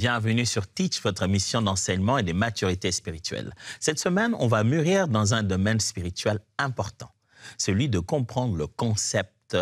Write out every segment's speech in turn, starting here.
Bienvenue sur Teach, votre mission d'enseignement et de maturité spirituelle. Cette semaine, on va mûrir dans un domaine spirituel important, celui de comprendre le concept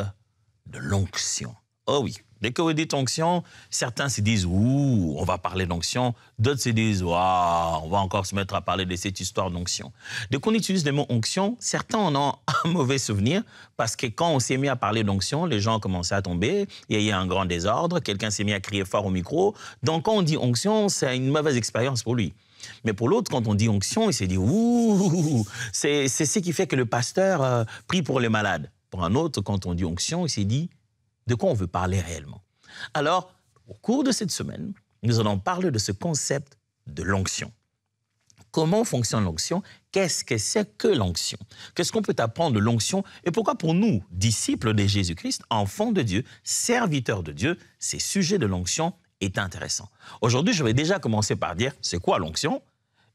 de l'onction. Oh oui, dès que vous dites onction, certains se disent « Ouh, on va parler d'onction », d'autres se disent « Waouh, on va encore se mettre à parler de cette histoire d'onction ». Dès qu'on utilise le mot onction, certains en ont un mauvais souvenir parce que quand on s'est mis à parler d'onction, les gens ont commencé à tomber, il y a eu un grand désordre, quelqu'un s'est mis à crier fort au micro. Donc quand on dit onction, c'est une mauvaise expérience pour lui. Mais pour l'autre, quand on dit onction, il s'est dit « Ouh, c'est ce qui fait que le pasteur prie pour les malades ». Pour un autre, quand on dit onction, il s'est dit de quoi on veut parler réellement. Alors, au cours de cette semaine, nous allons parler de ce concept de l'onction. Comment fonctionne l'onction? Qu'est-ce que c'est que l'onction? Qu'est-ce qu'on peut apprendre de l'onction? Et pourquoi pour nous, disciples de Jésus-Christ, enfants de Dieu, serviteurs de Dieu, ces sujets de l'onction est intéressant. Aujourd'hui, je vais déjà commencer par dire c'est quoi l'onction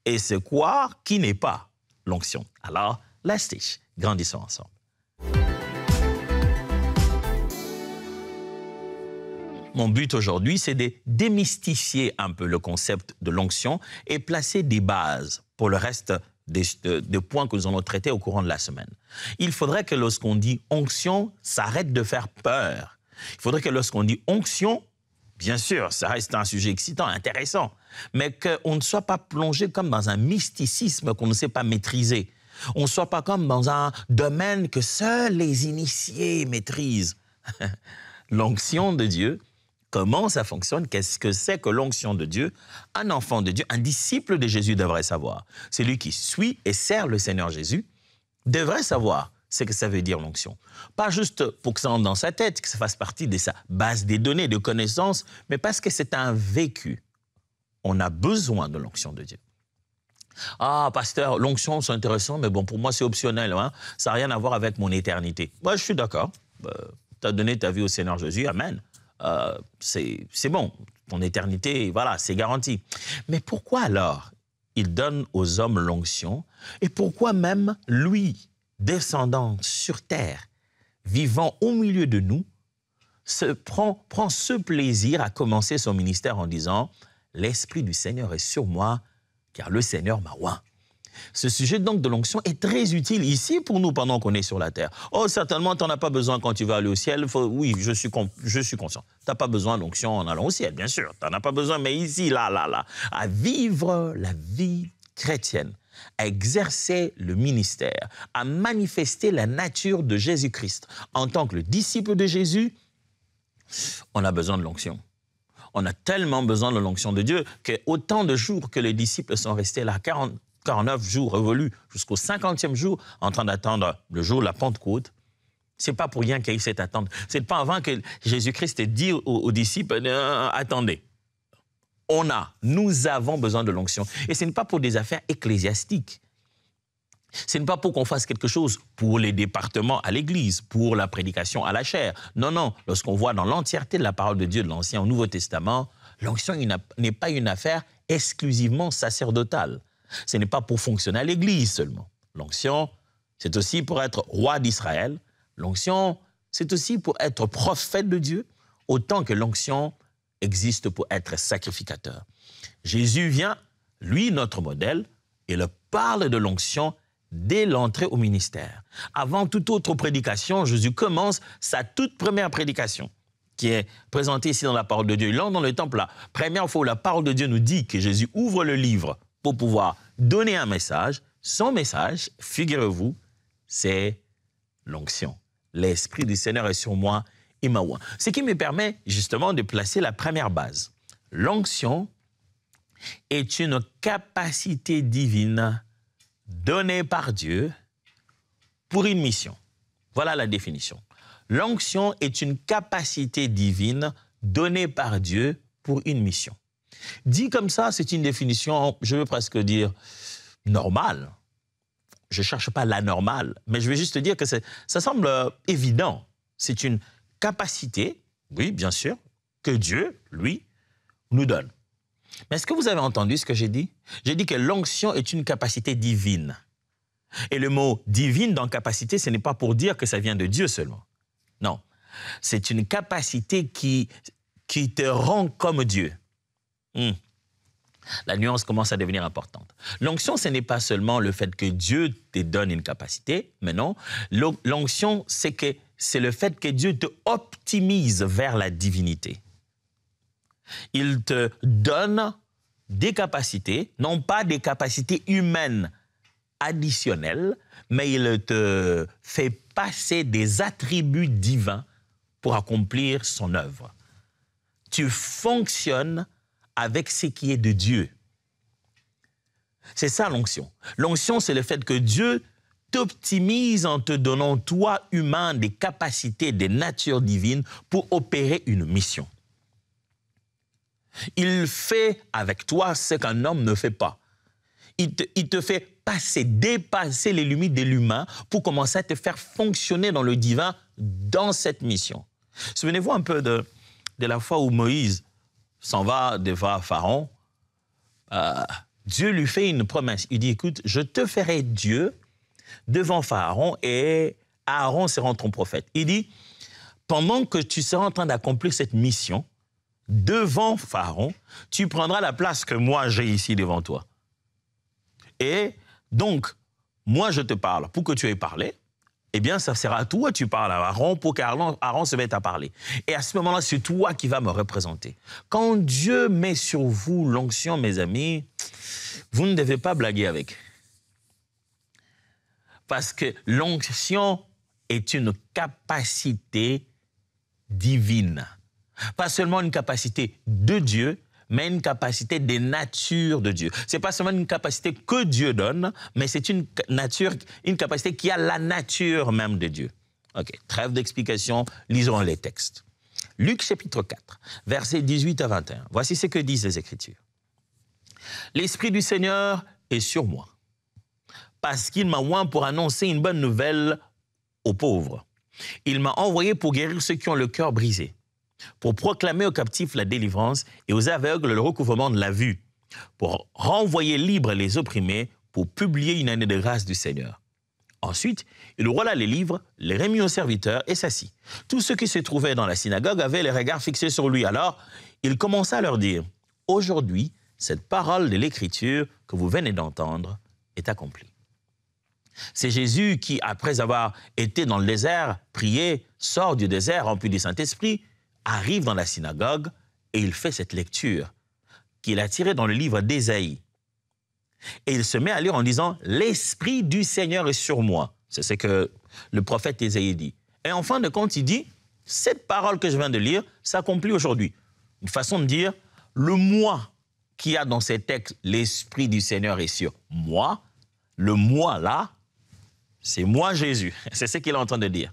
et c'est quoi qui n'est pas l'onction. Alors, let's teach. Grandissons ensemble. Mon but aujourd'hui, c'est de démystifier un peu le concept de l'onction et placer des bases pour le reste des points que nous allons traiter au courant de la semaine. Il faudrait que lorsqu'on dit onction, ça arrête de faire peur. Il faudrait que lorsqu'on dit onction, bien sûr, ça reste un sujet excitant, intéressant, mais qu'on ne soit pas plongé comme dans un mysticisme qu'on ne sait pas maîtriser. On ne soit pas comme dans un domaine que seuls les initiés maîtrisent. L'onction de Dieu, comment ça fonctionne? Qu'est-ce que c'est que l'onction de Dieu? Un enfant de Dieu, un disciple de Jésus devrait savoir. Celui qui suit et sert le Seigneur Jésus devrait savoir ce que ça veut dire l'onction. Pas juste pour que ça entre dans sa tête, que ça fasse partie de sa base des données, de connaissances, mais parce que c'est un vécu. On a besoin de l'onction de Dieu. Ah, pasteur, l'onction, c'est intéressant, mais bon, pour moi, c'est optionnel. Hein? Ça n'a rien à voir avec mon éternité. Moi, je suis d'accord. Tu as donné ta vie au Seigneur Jésus, amen. C'est bon, ton éternité, voilà, c'est garanti. Mais pourquoi alors il donne aux hommes l'onction et pourquoi même lui, descendant sur terre, vivant au milieu de nous, prend ce plaisir à commencer son ministère en disant « L'Esprit du Seigneur est sur moi, car le Seigneur m'a oint ». Ce sujet donc de l'onction est très utile ici pour nous pendant qu'on est sur la terre. Oh, certainement, tu n'en as pas besoin quand tu vas aller au ciel. Oui, je suis conscient. Tu n'as pas besoin d'onction en allant au ciel, bien sûr. Tu n'en as pas besoin, mais ici, là, à vivre la vie chrétienne, à exercer le ministère, à manifester la nature de Jésus-Christ. En tant que le disciple de Jésus, on a besoin de l'onction. On a tellement besoin de l'onction de Dieu qu'autant de jours que les disciples sont restés là, 49 jours révolus jusqu'au 50e jour en train d'attendre le jour de la Pentecôte, c'est pas pour rien qu'il y a eu cette attente. C'est pas avant que Jésus-Christ ait dit aux disciples attendez, nous avons besoin de l'onction. Et ce n'est pas pour des affaires ecclésiastiques. Ce n'est pas pour qu'on fasse quelque chose pour les départements à l'Église, pour la prédication à la chair. Non. Lorsqu'on voit dans l'entièreté de la parole de Dieu de l'Ancien au Nouveau Testament, l'onction n'est pas une affaire exclusivement sacerdotale. Ce n'est pas pour fonctionner à l'Église seulement. L'onction, c'est aussi pour être roi d'Israël. L'onction, c'est aussi pour être prophète de Dieu, autant que l'onction existe pour être sacrificateur. Jésus vient, lui, notre modèle, et le parle de l'onction dès l'entrée au ministère. Avant toute autre prédication, Jésus commence sa toute première prédication, qui est présentée ici dans la parole de Dieu. Il entre dans le temple, la première fois où la parole de Dieu nous dit que Jésus ouvre le livre pour pouvoir donner un message. Son message, figurez-vous, c'est l'onction. L'Esprit du Seigneur est sur moi, il m'a oint. Ce qui me permet justement de placer la première base. L'onction est une capacité divine donnée par Dieu pour une mission. Voilà la définition. L'onction est une capacité divine donnée par Dieu pour une mission. Dit comme ça, c'est une définition, je veux presque dire, normale. Je ne cherche pas la normale, mais je vais juste dire que ça semble évident. C'est une capacité, oui, bien sûr, que Dieu, lui, nous donne. Mais est-ce que vous avez entendu ce que j'ai dit? J'ai dit que l'onction est une capacité divine. Et le mot « divine » dans « capacité », ce n'est pas pour dire que ça vient de Dieu seulement. Non, c'est une capacité qui te rend comme Dieu. La nuance commence à devenir importante. L'onction, ce n'est pas seulement le fait que Dieu te donne une capacité, mais non. L'onction, c'est le fait que Dieu te optimise vers la divinité. Il te donne des capacités, non pas des capacités humaines additionnelles, mais il te fait passer des attributs divins pour accomplir son œuvre. Tu fonctionnes avec ce qui est de Dieu. C'est ça l'onction. L'onction, c'est le fait que Dieu t'optimise en te donnant, toi, humain, des capacités, des natures divines pour opérer une mission. Il fait avec toi ce qu'un homme ne fait pas. Il te fait dépasser les limites de l'humain pour commencer à te faire fonctionner dans le divin dans cette mission. Souvenez-vous un peu de la fois où Moïse s'en va devant Pharaon. Dieu lui fait une promesse. Il dit, écoute, je te ferai Dieu devant Pharaon et Aaron sera ton prophète. Il dit, pendant que tu seras en train d'accomplir cette mission, devant Pharaon, tu prendras la place que moi j'ai ici devant toi. Et donc, moi je te parle pour que tu aies parlé. Eh bien, ça sera à toi, tu parles à Aaron pour qu'Aaron se mette à parler. Et à ce moment-là, c'est toi qui vas me représenter. Quand Dieu met sur vous l'onction, mes amis, vous ne devez pas blaguer avec. Parce que l'onction est une capacité divine. Pas seulement une capacité de Dieu, mais une capacité des natures de Dieu. Ce n'est pas seulement une capacité que Dieu donne, mais c'est une capacité qui a la nature même de Dieu. Ok, trêve d'explication, lisons les textes. Luc chapitre 4, versets 18 à 21. Voici ce que disent les Écritures. « L'Esprit du Seigneur est sur moi, parce qu'il m'a oint pour annoncer une bonne nouvelle aux pauvres. Il m'a envoyé pour guérir ceux qui ont le cœur brisé, pour proclamer aux captifs la délivrance et aux aveugles le recouvrement de la vue, pour renvoyer libres les opprimés, pour publier une année de grâce du Seigneur. » Ensuite, il roula les livres, les remit aux serviteurs et s'assit. Tous ceux qui se trouvaient dans la synagogue avaient les regards fixés sur lui. Alors, il commença à leur dire, « Aujourd'hui, cette parole de l'Écriture que vous venez d'entendre est accomplie. » C'est Jésus qui, après avoir été dans le désert, prié, sort du désert rempli du Saint-Esprit, arrive dans la synagogue et il fait cette lecture qu'il a tirée dans le livre d'Ésaïe. Et il se met à lire en disant « L'Esprit du Seigneur est sur moi ». C'est ce que le prophète Ésaïe dit. Et en fin de compte, il dit « Cette parole que je viens de lire s'accomplit aujourd'hui ». Une façon de dire « Le moi qu'il y a dans ces textes, l'Esprit du Seigneur est sur moi ». Le moi là, c'est moi Jésus. C'est ce qu'il est en train de dire.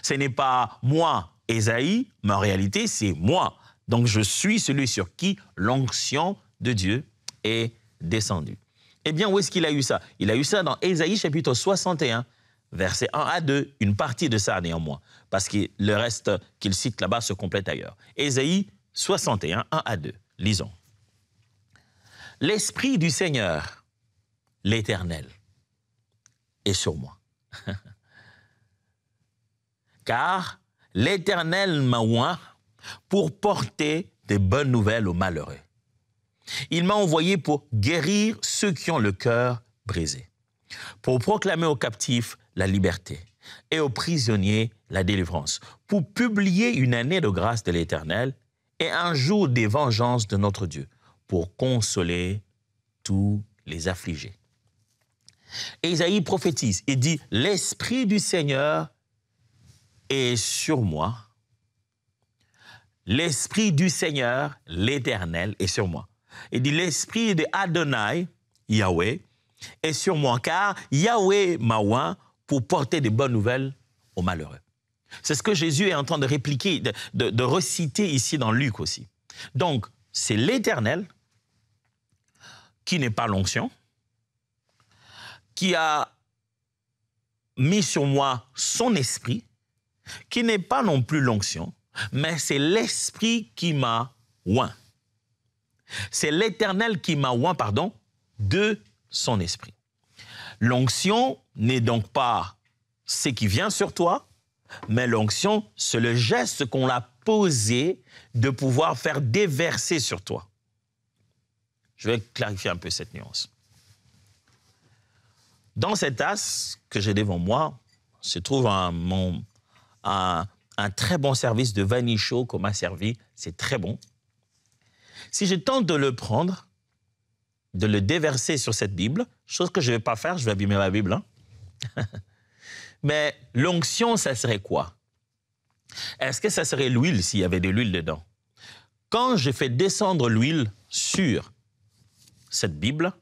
Ce n'est pas moi Ésaïe, mais en réalité, c'est moi. Donc, je suis celui sur qui l'onction de Dieu est descendue. Eh bien, où est-ce qu'il a eu ça? Il a eu ça dans Ésaïe chapitre 61, versets 1 à 2, une partie de ça néanmoins, parce que le reste qu'il cite là-bas se complète ailleurs. Ésaïe 61, 1 à 2, lisons. « L'Esprit du Seigneur, l'Éternel, est sur moi. Car l'Éternel m'a oint pour porter des bonnes nouvelles aux malheureux. Il m'a envoyé pour guérir ceux qui ont le cœur brisé, pour proclamer aux captifs la liberté et aux prisonniers la délivrance, pour publier une année de grâce de l'Éternel et un jour des vengeances de notre Dieu, pour consoler tous les affligés. » Et Isaïe prophétise et dit « L'Esprit du Seigneur est sur moi. L'Esprit du Seigneur, l'Éternel, est sur moi. » Il dit « L'Esprit de Adonai, Yahweh, est sur moi, car Yahweh m'a oint pour porter des bonnes nouvelles aux malheureux. » C'est ce que Jésus est en train de répliquer, de reciter ici dans Luc aussi. Donc, c'est l'Éternel qui n'est pas l'onction, qui a mis sur moi son esprit, qui n'est pas non plus l'onction, mais c'est l'Esprit qui m'a oint. C'est l'Éternel qui m'a oint, de son esprit. L'onction n'est donc pas ce qui vient sur toi, mais l'onction, c'est le geste qu'on a posé de pouvoir faire déverser sur toi. Je vais clarifier un peu cette nuance. Dans cette tasse que j'ai devant moi, se trouve un très bon service de vanille chaud qu'on m'a servi. C'est très bon. Si je tente de le prendre, de le déverser sur cette Bible, chose que je ne vais pas faire, je vais abîmer ma Bible. Hein? Mais l'onction, ça serait quoi? Est-ce que ça serait l'huile s'il y avait de l'huile dedans? Quand je fais descendre l'huile sur cette Bible,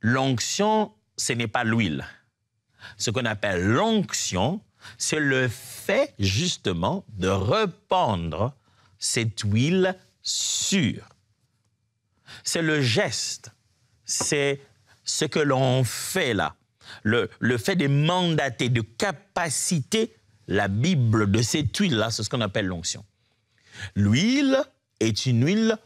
l'onction, ce n'est pas l'huile. Ce qu'on appelle l'onction, c'est le fait justement de répandre cette huile sur. C'est le geste, c'est ce que l'on fait là. Le fait de mandater, de capaciter la Bible de cette huile-là, c'est ce qu'on appelle l'onction. L'huile est une huile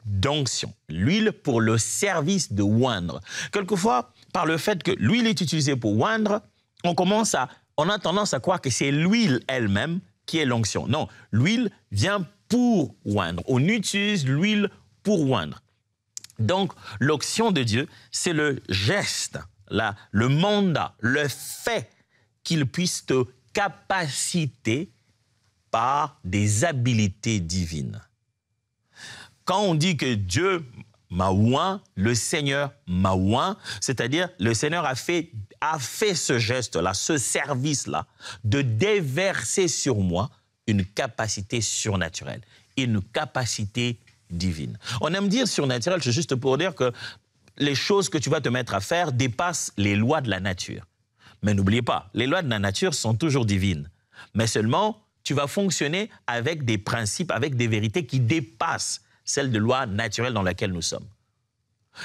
d'onction. L'huile pour le service de oindre. Quelquefois, par le fait que l'huile est utilisée pour oindre, on a tendance à croire que c'est l'huile elle-même qui est l'onction. Non, l'huile vient pour oindre. On utilise l'huile pour oindre. Donc, l'onction de Dieu, c'est le geste, le mandat, le fait qu'il puisse te capaciter par des habiletés divines. Quand on dit que Dieu m'a oint, le Seigneur m'a oint, c'est-à-dire le Seigneur a fait ce geste-là, ce service-là, de déverser sur moi une capacité surnaturelle, une capacité divine. On aime dire surnaturel, c'est juste pour dire que les choses que tu vas te mettre à faire dépassent les lois de la nature. Mais n'oubliez pas, les lois de la nature sont toujours divines. Mais seulement, tu vas fonctionner avec des principes, avec des vérités qui dépassent celles de loi naturelle dans laquelle nous sommes.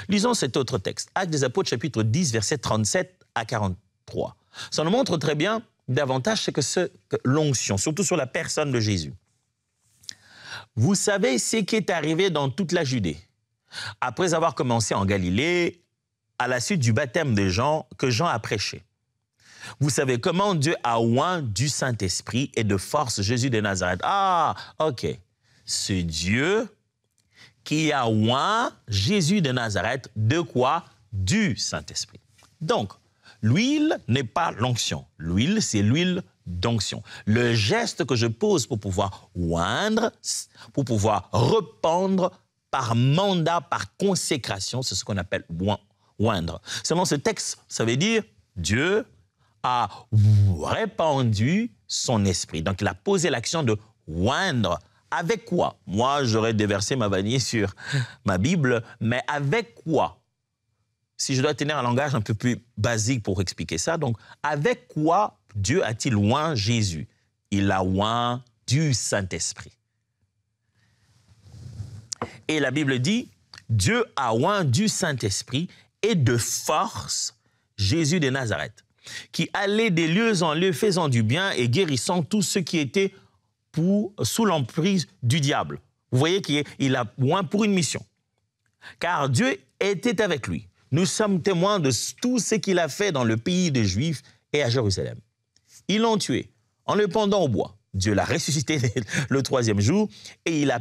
Lisons cet autre texte, Actes des Apôtres, chapitre 10, versets 37 à 43. Ça nous montre très bien davantage ce que l'onction, surtout sur la personne de Jésus. Vous savez ce qui est arrivé dans toute la Judée, après avoir commencé en Galilée, à la suite du baptême de Jean, que Jean a prêché. Vous savez comment Dieu a oint du Saint-Esprit et de force Jésus de Nazareth. Ah, ok. C'est Dieu qui a oint Jésus de Nazareth. De quoi? Du Saint-Esprit. Donc, l'huile n'est pas l'onction. L'huile, c'est l'huile d'onction. Le geste que je pose pour pouvoir oindre, pour pouvoir répandre par mandat, par consécration, c'est ce qu'on appelle oindre. Seulement ce texte, ça veut dire Dieu a répandu son esprit. Donc il a posé l'action de oindre. Avec quoi? Moi, j'aurais déversé ma vanille sur ma Bible, mais avec quoi? Si je dois tenir un langage un peu plus basique pour expliquer ça, donc avec quoi Dieu a-t-il oint Jésus? Il a oint du Saint-Esprit. Et la Bible dit, Dieu a oint du Saint-Esprit et de force Jésus de Nazareth, qui allait des lieux en lieux faisant du bien et guérissant tous ceux qui étaient sous l'emprise du diable. Vous voyez qu'il a oint pour une mission. Car Dieu était avec lui. Nous sommes témoins de tout ce qu'il a fait dans le pays des Juifs et à Jérusalem. Ils l'ont tué en le pendant au bois. Dieu l'a ressuscité le troisième jour et il a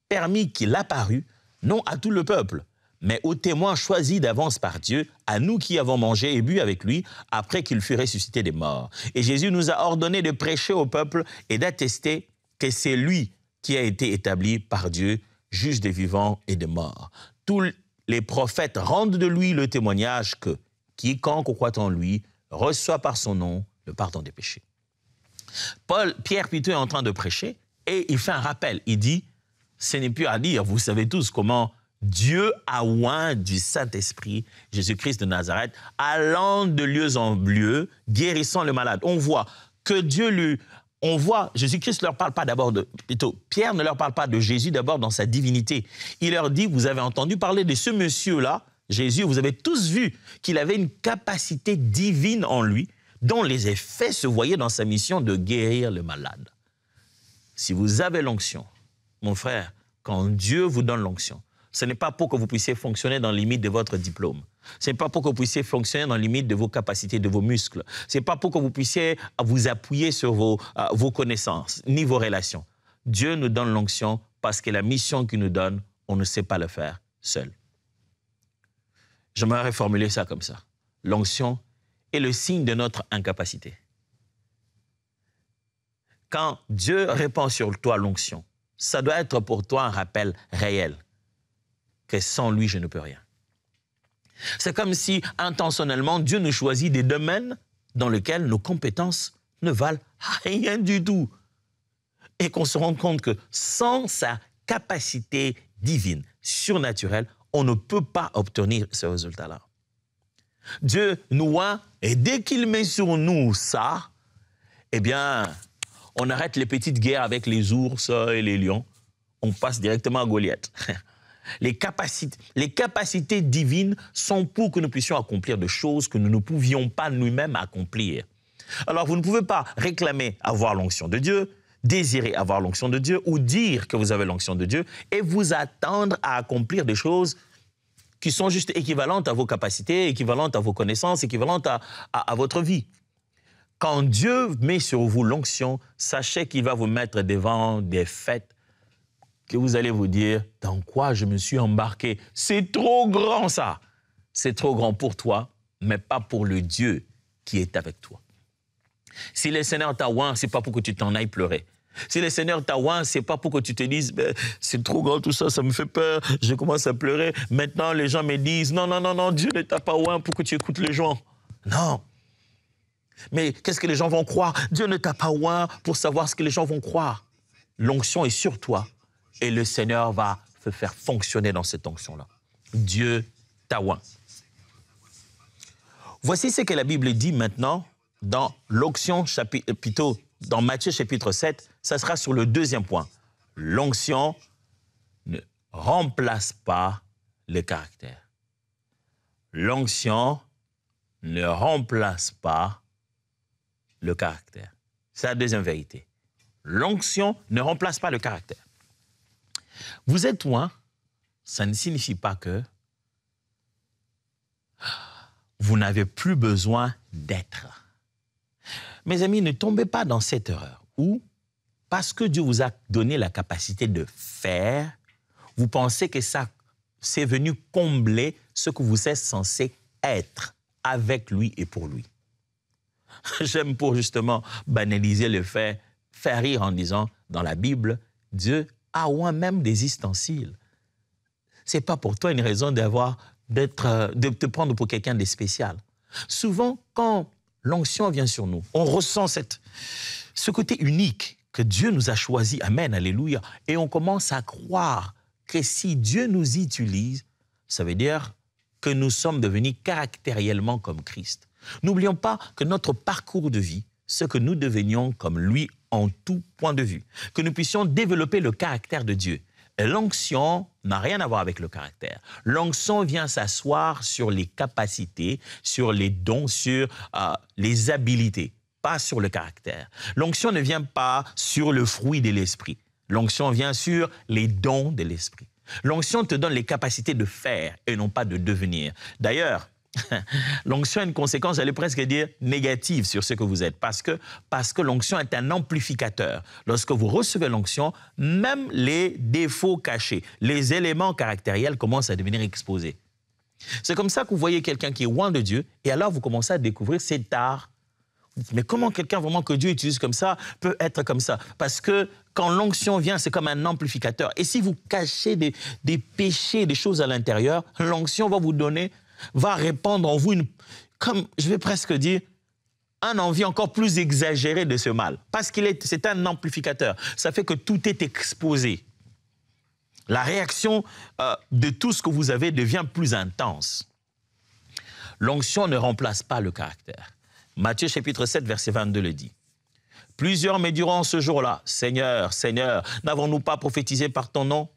permis qu'il apparût, non à tout le peuple, mais aux témoins choisis d'avance par Dieu, à nous qui avons mangé et bu avec lui après qu'il fut ressuscité des morts. Et Jésus nous a ordonné de prêcher au peuple et d'attester que c'est lui qui a été établi par Dieu, juge des vivants et des morts. Tous les prophètes rendent de lui le témoignage que quiconque croit en lui reçoit par son nom le pardon des péchés. Pierre plutôt est en train de prêcher et il fait un rappel. Il dit, ce n'est plus à dire, vous savez tous comment Dieu a oint du Saint-Esprit, Jésus-Christ de Nazareth, allant de lieu en lieu, guérissant le malade. On voit que Jésus-Christ ne leur parle pas Pierre ne leur parle pas de Jésus d'abord dans sa divinité. Il leur dit, vous avez entendu parler de ce monsieur-là, Jésus, vous avez tous vu qu'il avait une capacité divine en lui, dont les effets se voyaient dans sa mission de guérir le malade. Si vous avez l'onction, mon frère, quand Dieu vous donne l'onction, ce n'est pas pour que vous puissiez fonctionner dans les limites de votre diplôme. Ce n'est pas pour que vous puissiez fonctionner dans les limites de vos capacités, de vos muscles. Ce n'est pas pour que vous puissiez vous appuyer sur vos connaissances, ni vos relations. Dieu nous donne l'onction parce que la mission qu'il nous donne, on on ne sait pas le faire seul. J'aimerais reformuler ça comme ça. L'onction est le signe de notre incapacité. Quand Dieu répand sur toi l'onction, ça doit être pour toi un rappel réel que sans lui, je ne peux rien. C'est comme si, intentionnellement, Dieu nous choisit des domaines dans lesquels nos compétences ne valent rien du tout. Et qu'on se rende compte que sans sa capacité divine, surnaturelle, on ne peut pas obtenir ce résultat-là. Dieu nous a, et dès qu'il met sur nous ça, eh bien, on arrête les petites guerres avec les ours et les lions. On passe directement à Goliath. Les capacités divines sont pour que nous puissions accomplir des choses que nous ne pouvions pas nous-mêmes accomplir. Alors, vous ne pouvez pas réclamer avoir l'onction de Dieu, désirer avoir l'onction de Dieu ou dire que vous avez l'onction de Dieu et vous attendre à accomplir des choses qui sont juste équivalentes à vos capacités, équivalentes à vos connaissances, équivalentes à votre vie. Quand Dieu met sur vous l'onction, sachez qu'il va vous mettre devant des faits que vous allez vous dire, dans quoi je me suis embarqué? C'est trop grand ça. C'est trop grand pour toi, mais pas pour le Dieu qui est avec toi. Si le Seigneur t'a oint, ce n'est pas pour que tu t'en ailles pleurer. Si le Seigneur t'a oint, ce n'est pas pour que tu te dises, c'est trop grand tout ça, ça me fait peur, je commence à pleurer. Maintenant, les gens me disent, non, non, non, non, Dieu ne t'a pas oint pour que tu écoutes les gens. Non. Mais qu'est-ce que les gens vont croire? Dieu ne t'a pas oint pour savoir ce que les gens vont croire. L'onction est sur toi. Et le Seigneur va te faire fonctionner dans cette onction-là. Dieu t'a oint. Voici ce que la Bible dit maintenant dans l'onction, plutôt dans Matthieu chapitre 7. Ça sera sur le deuxième point. L'onction ne remplace pas le caractère. L'onction ne remplace pas le caractère. C'est la deuxième vérité. L'onction ne remplace pas le caractère. Vous êtes oint, ça ne signifie pas que vous n'avez plus besoin d'être. Mes amis, ne tombez pas dans cette erreur où, parce que Dieu vous a donné la capacité de faire, vous pensez que ça, c'est venu combler ce que vous êtes censé être avec lui et pour lui. J'aime pour justement banaliser le fait, faire rire en disant, dans la Bible, Dieu a oint même des ustensiles. Ce n'est pas pour toi une raison de te prendre pour quelqu'un de spécial. Souvent, quand l'onction vient sur nous, on ressent ce côté unique que Dieu nous a choisi. Amen, alléluia. Et on commence à croire que si Dieu nous utilise, ça veut dire que nous sommes devenus caractériellement comme Christ. N'oublions pas que notre parcours de vie, ce que nous devenions comme lui en tout point de vue, que nous puissions développer le caractère de Dieu. Et l'onction n'a rien à voir avec le caractère. L'onction vient s'asseoir sur les capacités, sur les dons, sur les habilités, pas sur le caractère. L'onction ne vient pas sur le fruit de l'esprit. L'onction vient sur les dons de l'esprit. L'onction te donne les capacités de faire et non pas de devenir. D'ailleurs, l'onction a une conséquence, j'allais presque dire, négative sur ce que vous êtes. Parce que l'onction est un amplificateur. Lorsque vous recevez l'onction, même les défauts cachés, les éléments caractériels commencent à devenir exposés. C'est comme ça que vous voyez quelqu'un qui est loin de Dieu, et alors vous commencez à découvrir cet art. Mais comment quelqu'un vraiment que Dieu utilise comme ça peut être comme ça? Parce que quand l'onction vient, c'est comme un amplificateur. Et si vous cachez des péchés, des choses à l'intérieur, l'onction va vous donner, va répandre en vous comme je vais presque dire, un envie encore plus exagéré de ce mal. Parce c'est un amplificateur. Ça fait que tout est exposé. La réaction de tout ce que vous avez devient plus intense. L'onction ne remplace pas le caractère. Matthieu chapitre 7, verset 22 le dit. Plusieurs me diront ce jour-là, Seigneur, Seigneur, n'avons-nous pas prophétisé par ton nom?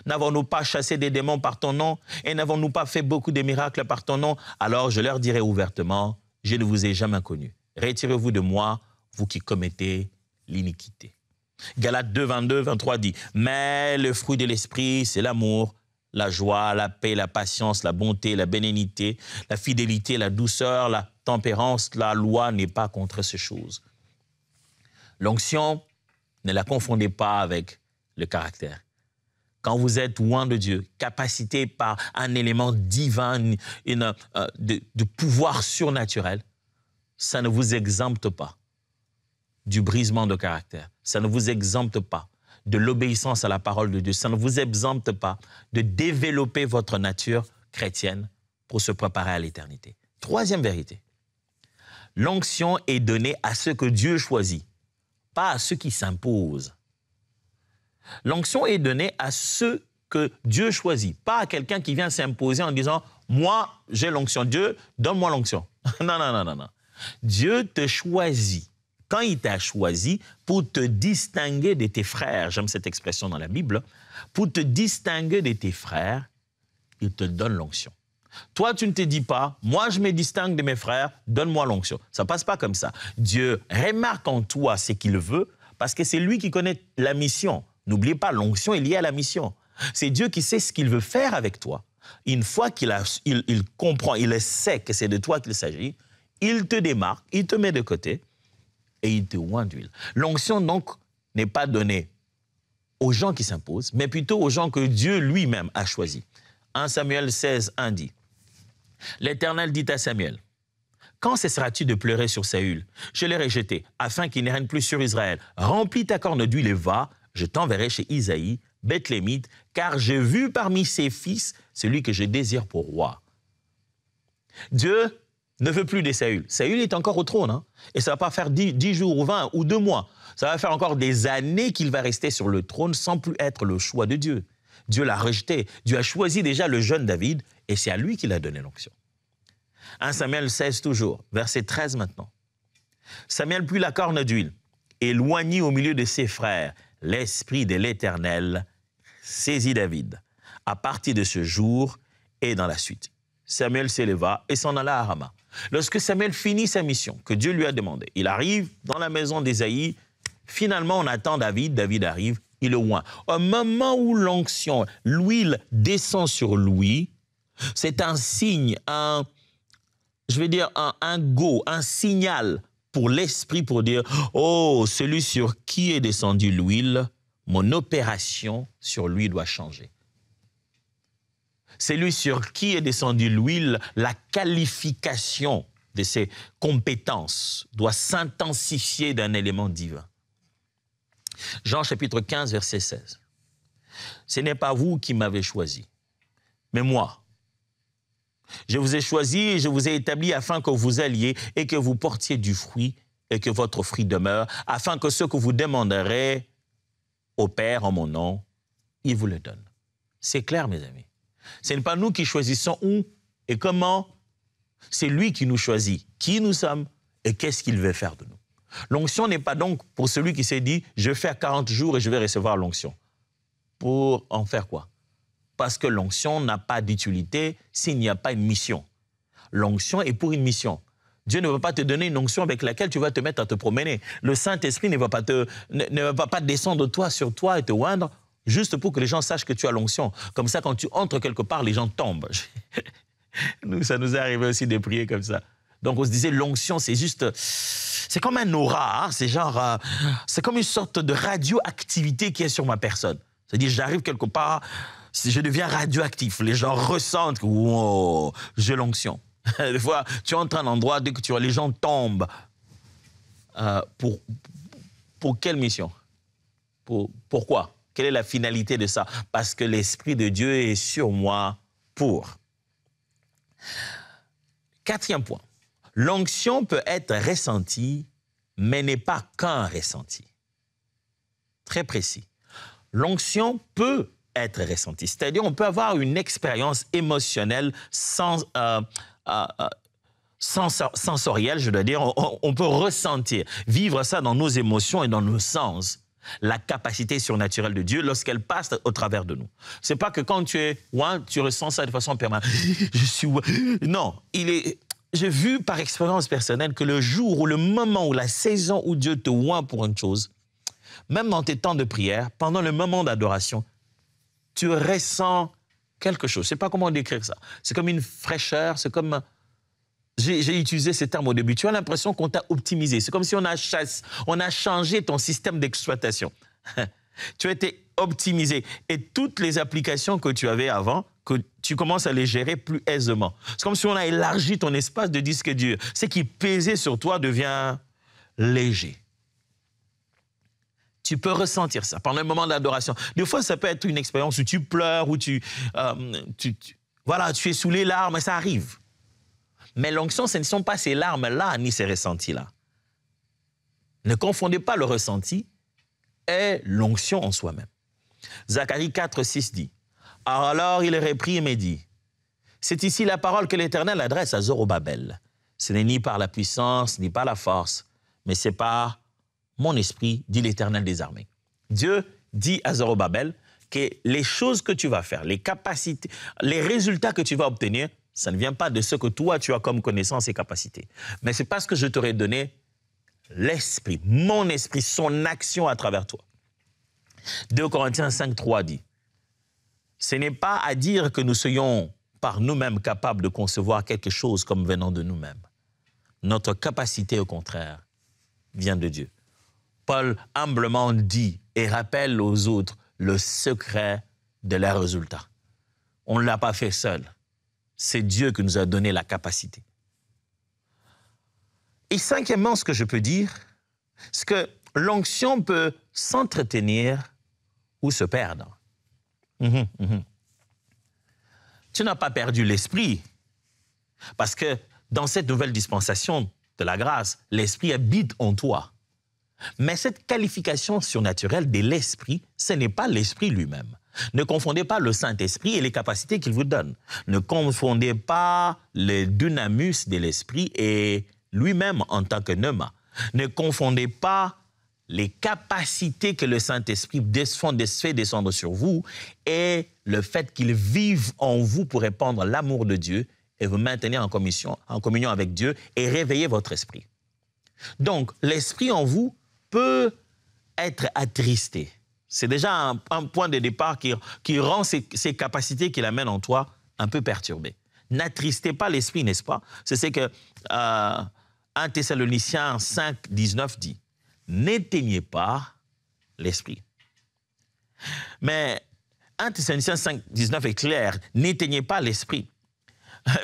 N'avons-nous pas chassé des démons par ton nom? Et n'avons-nous pas fait beaucoup de miracles par ton nom? Alors je leur dirai ouvertement, je ne vous ai jamais connu. Retirez-vous de moi, vous qui commettez l'iniquité. Galates 2, 22, 23 dit, mais le fruit de l'esprit, c'est l'amour, la joie, la paix, la patience, la bonté, la bénignité, la fidélité, la douceur, la tempérance. La loi n'est pas contre ces choses. L'onction, ne la confondez pas avec le caractère. quand vous êtes loin de Dieu, capacité par un élément divin, de pouvoir surnaturel, ça ne vous exempte pas du brisement de caractère. Ça ne vous exempte pas de l'obéissance à la parole de Dieu. Ça ne vous exempte pas de développer votre nature chrétienne pour se préparer à l'éternité. Troisième vérité, l'onction est donnée à ceux que Dieu choisit, pas à ceux qui s'imposent. L'onction est donnée à ceux que Dieu choisit, pas à quelqu'un qui vient s'imposer en disant « Moi, j'ai l'onction. Dieu, donne-moi l'onction. » Non, non, non, non, non. Dieu te choisit. Quand il t'a choisi pour te distinguer de tes frères, j'aime cette expression dans la Bible, pour te distinguer de tes frères, il te donne l'onction. Toi, tu ne te dis pas, moi, je me distingue de mes frères, donne-moi l'onction. Ça ne passe pas comme ça. Dieu remarque en toi ce qu'il veut parce que c'est lui qui connaît la mission. N'oubliez pas, l'onction est liée à la mission. C'est Dieu qui sait ce qu'il veut faire avec toi. Une fois qu'il comprend, il sait que c'est de toi qu'il s'agit, il te démarque, il te met de côté et il te oint d'huile. L'onction, donc, n'est pas donnée aux gens qui s'imposent, mais plutôt aux gens que Dieu lui-même a choisis. 1 Samuel 16, 1 dit, « L'Éternel dit à Samuel, « Quand cesseras-tu de pleurer sur Saül? Je l'ai rejeté, afin qu'il ne règne plus sur Israël. Remplis ta corne d'huile et va, je t'enverrai chez Isaïe, Bethlémite, car j'ai vu parmi ses fils celui que je désire pour roi. » Dieu ne veut plus de Saül. Saül est encore au trône, hein? Et ça ne va pas faire 10 jours ou 20 ou 2 mois. Ça va faire encore des années qu'il va rester sur le trône sans plus être le choix de Dieu. Dieu l'a rejeté. Dieu a choisi déjà le jeune David et c'est à lui qu'il a donné l'onction. 1 Samuel 16 toujours, verset 13 maintenant. Samuel prit la corne d'huile et éloignit au milieu de ses frères. L'Esprit de l'Éternel saisit David. À partir de ce jour et dans la suite, Samuel s'éleva et s'en alla à Rama. Lorsque Samuel finit sa mission que Dieu lui a demandée, il arrive dans la maison d'Ésaïe. Finalement, on attend David. David arrive, il le oint. Au moment où l'onction, l'huile descend sur lui, c'est un signe, un go, un signal pour l'esprit pour dire « Oh, celui sur qui est descendue l'huile, mon opération sur lui doit changer. » Celui sur qui est descendue l'huile, la qualification de ses compétences doit s'intensifier d'un élément divin. Jean chapitre 15, verset 16. « Ce n'est pas vous qui m'avez choisi, mais moi. Je vous ai choisi et je vous ai établi afin que vous alliez et que vous portiez du fruit et que votre fruit demeure, afin que ce que vous demanderez au Père en mon nom, il vous le donne. » C'est clair, mes amis. Ce n'est pas nous qui choisissons où et comment. C'est lui qui nous choisit, qui nous sommes et qu'est-ce qu'il veut faire de nous. L'onction n'est pas donc pour celui qui s'est dit « je vais faire 40 jours et je vais recevoir l'onction ». Pour en faire quoi? Parce que l'onction n'a pas d'utilité s'il n'y a pas une mission. L'onction est pour une mission. Dieu ne va pas te donner une onction avec laquelle tu vas te mettre à te promener. Le Saint-Esprit ne va pas descendre sur toi et te oindre juste pour que les gens sachent que tu as l'onction. Comme ça, quand tu entres quelque part, les gens tombent. Ça nous est arrivé aussi de prier comme ça. Donc, on se disait, l'onction, c'est juste... C'est comme un aura, hein? C'est comme une sorte de radioactivité qui est sur ma personne. C'est-à-dire, j'arrive quelque part, je deviens radioactif. Les gens ressentent que, wow, j'ai l'onction. Des fois, tu entres à un endroit, dès que tu vois, les gens tombent. Pour quelle mission? Pourquoi? Quelle est la finalité de ça? Parce que l'Esprit de Dieu est sur moi pour. 4e point. L'onction peut être ressentie, mais n'est pas qu'un ressenti. Très précis. L'onction peut être ressentie, c'est-à-dire on peut avoir une expérience émotionnelle sensorielle, je dois dire, on peut ressentir, vivre ça dans nos émotions et dans nos sens, la capacité surnaturelle de Dieu lorsqu'elle passe au travers de nous. C'est pas que quand tu es loin, tu ressens ça de façon permanente. Je suis non, j'ai vu par expérience personnelle que le jour ou le moment ou la saison où Dieu te oint pour une chose, même dans tes temps de prière, pendant le moment d'adoration, tu ressens quelque chose. Je ne sais pas comment décrire ça. C'est comme une fraîcheur, c'est comme... J'ai utilisé ce terme au début. Tu as l'impression qu'on t'a optimisé. C'est comme si on a changé ton système d'exploitation. Tu as été optimiser. Et toutes les applications que tu avais avant, que tu commences à les gérer plus aisément. C'est comme si on a élargi ton espace de disque dur. Ce qui pesait sur toi devient léger. Tu peux ressentir ça pendant un moment d'adoration. Des fois, ça peut être une expérience où tu pleures, où voilà, tu es sous les larmes, ça arrive. Mais l'onction, ce ne sont pas ces larmes-là, ni ces ressentis-là. Ne confondez pas le ressenti et l'onction en soi-même. Zacharie 4, 6 dit, « Alors il reprit et me dit, « C'est ici la parole que l'Éternel adresse à Zorobabel. Ce n'est ni par la puissance, ni par la force, mais c'est par mon esprit, dit l'Éternel des armées. » Dieu dit à Zorobabel que les choses que tu vas faire, les capacités, les résultats que tu vas obtenir, ça ne vient pas de ce que toi tu as comme connaissance et capacité. Mais c'est parce que je t'aurais donné l'esprit, mon esprit, son action à travers toi. 2 Corinthiens 5, 3 dit, « Ce n'est pas à dire que nous soyons par nous-mêmes capables de concevoir quelque chose comme venant de nous-mêmes. Notre capacité, au contraire, vient de Dieu. » Paul humblement dit et rappelle aux autres le secret de leurs résultats. On ne l'a pas fait seul. C'est Dieu qui nous a donné la capacité. Et cinquièmement, ce que je peux dire, c'est que l'onction peut s'entretenir ou se perdre. Tu n'as pas perdu l'esprit, parce que dans cette nouvelle dispensation de la grâce, l'esprit habite en toi. Mais cette qualification surnaturelle de l'esprit, ce n'est pas l'esprit lui-même. Ne confondez pas le Saint-Esprit et les capacités qu'il vous donne. Ne confondez pas le dynamus de l'esprit et lui-même en tant que pneuma. Ne confondez pas les capacités que le Saint-Esprit fait descendre sur vous et le fait qu'il vive en vous pour répandre l'amour de Dieu et vous maintenir en communion avec Dieu et réveiller votre esprit. Donc, l'esprit en vous peut être attristé. C'est déjà un point de départ qui rend ces capacités qu'il amène en toi un peu perturbées. N'attristez pas l'esprit, n'est-ce pas? C'est ce que 1 Thessaloniciens 5, 19 dit. N'éteignez pas l'esprit. Mais 1 Thessaloniciens 5, 19 est clair. N'éteignez pas l'esprit.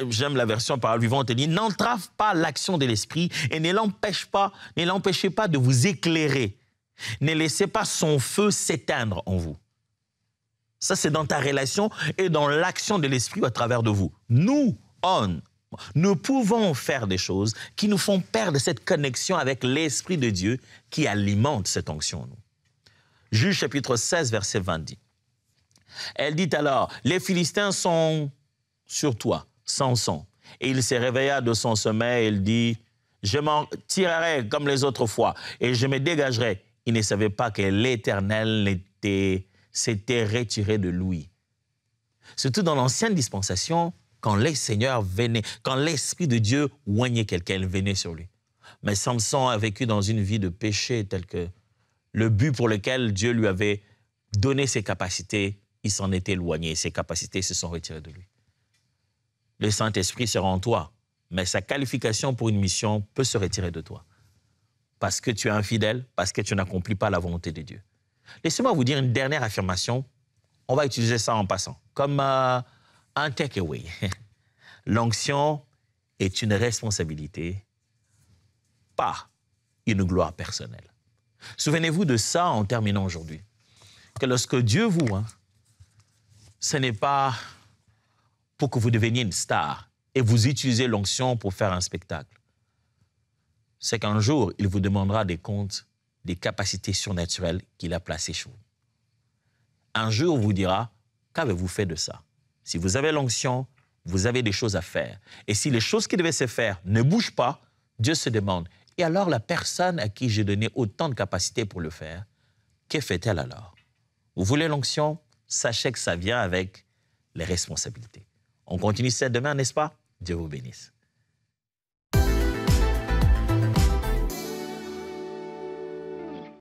J'aime la version Parole vivante, elle dit « N'entrave pas l'action de l'esprit et ne l'empêchez pas de vous éclairer. Ne laissez pas son feu s'éteindre en vous. » Ça, c'est dans ta relation et dans l'action de l'esprit à travers de vous. Nous pouvons faire des choses qui nous font perdre cette connexion avec l'Esprit de Dieu qui alimente cette onction en nous. Juge chapitre 16, verset 20 dit. Elle dit alors, « Les Philistins sont sur toi. » Samson. Et il s'est réveilla de son sommeil et il dit, « Je m'en tirerai comme les autres fois et je me dégagerai. » Il ne savait pas que l'Éternel s'était retiré de lui. Surtout dans l'ancienne dispensation, quand les seigneurs venaient, quand l'Esprit de Dieu oignait quelqu'un, il venait sur lui. Mais Samson a vécu dans une vie de péché tel que le but pour lequel Dieu lui avait donné ses capacités, il s'en était éloigné. Ses capacités se sont retirées de lui. Le Saint-Esprit sera en toi, mais sa qualification pour une mission peut se retirer de toi. Parce que tu es infidèle, parce que tu n'accomplis pas la volonté de Dieu. Laissez-moi vous dire une dernière affirmation. On va utiliser ça en passant, comme un takeaway. L'onction est une responsabilité, pas une gloire personnelle. Souvenez-vous de ça en terminant aujourd'hui. Que lorsque Dieu vous, ce n'est pas pour que vous deveniez une star et vous utilisez l'onction pour faire un spectacle. C'est qu'un jour, il vous demandera des comptes des capacités surnaturelles qu'il a placées chez vous. Un jour, il vous dira, qu'avez-vous fait de ça? Si vous avez l'onction, vous avez des choses à faire. Et si les choses qui devaient se faire ne bougent pas, Dieu se demande, et alors la personne à qui j'ai donné autant de capacités pour le faire, que fait-elle alors? Vous voulez l'onction? Sachez que ça vient avec les responsabilités. On continue ça demain, n'est-ce pas? Dieu vous bénisse.